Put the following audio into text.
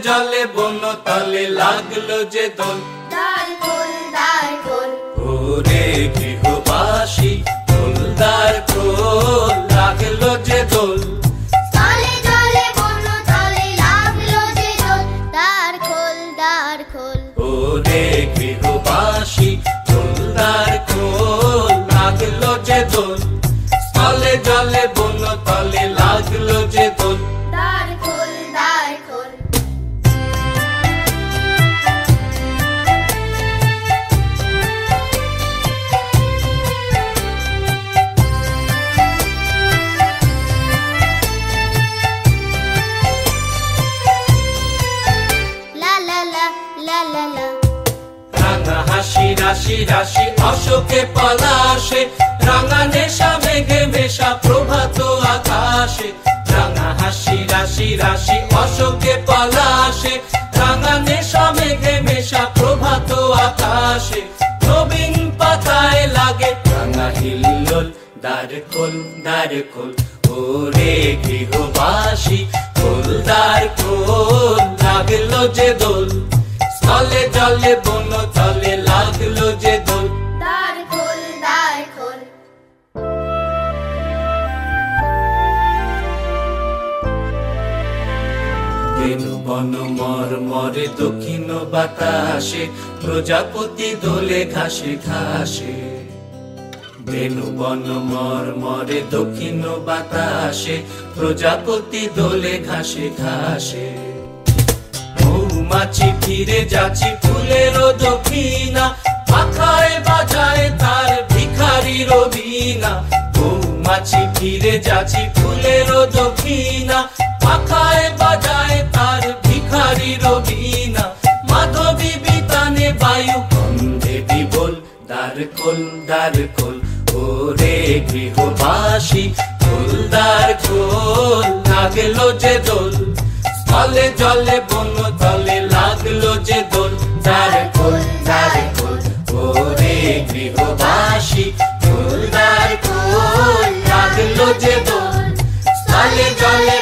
জলে বন তলে লাগলো যে দোল, দ্বার খোল দ্বার খোল। ওরে গৃহবাসী খোল দ্বার খোল, লাগলো যে দোল। তলে জলে বন তলে লাগলো যে দোল, দ্বার খোল দ্বার খোল। ওরে গৃহবাসী খোল দ্বার খোল, লাগলো যে দোল। তলে জলে বন তলে লাগলো যে দোল, দ্বার খোল দ্বার খোল। লা লা লা লা লা লা। রাঙা হাসি রাশি রাশি অশোকে পলাশে, রাঙা নেশা মেঘে মেশা প্রভাত আকাশে। রাঙা হাসি রাশি রাশি অশোকে পলাশে, রাঙা নেশা মেঘে মেশা প্রভাত আকাশে। নবীন পাতায় লাগে রাঙা হিল্লোল, দ্বার খোল দ্বার খোল। ওরে গৃহবাসী খোল দ্বার খোল, লাগলো যে দোল। তলে জলে বন তলে লাগলো যে দোল, দ্বার খোল দ্বার খোল। বেনু বন মর মরে দক্ষিণ বাতাসে, প্রজাপতি দোলে ঘাসে ঘাসে। বেনু বন মর মরে দক্ষিণ বাতাসে, প্রজাপতি দোলে ঘাসে ঘাসে। মৌমাছি ফিরে যাচ্ছি ফুলের দক্ষিণা, পাখায় বাজায় তার ভিখারির বীণা। মৌমাছি ফিরে যাচ্ছি ফুলের দক্ষিণা, পাখায় বাজায় তার ভিখারির বীণা। মাধবী বিতানে বায়ু কন্ধে বিবল, দ্বার খোল দ্বার খোল। ওরে গৃহবাসী খোল দ্বার খোল, লাগলো যে দোল। তলে জলে বন তলে লাগলো যে দোল, দ্বার খোল দ্বার খোল। ওরে গৃহবাসী খোল দ্বার খোল, লাগলো যে দোল। তলে জলে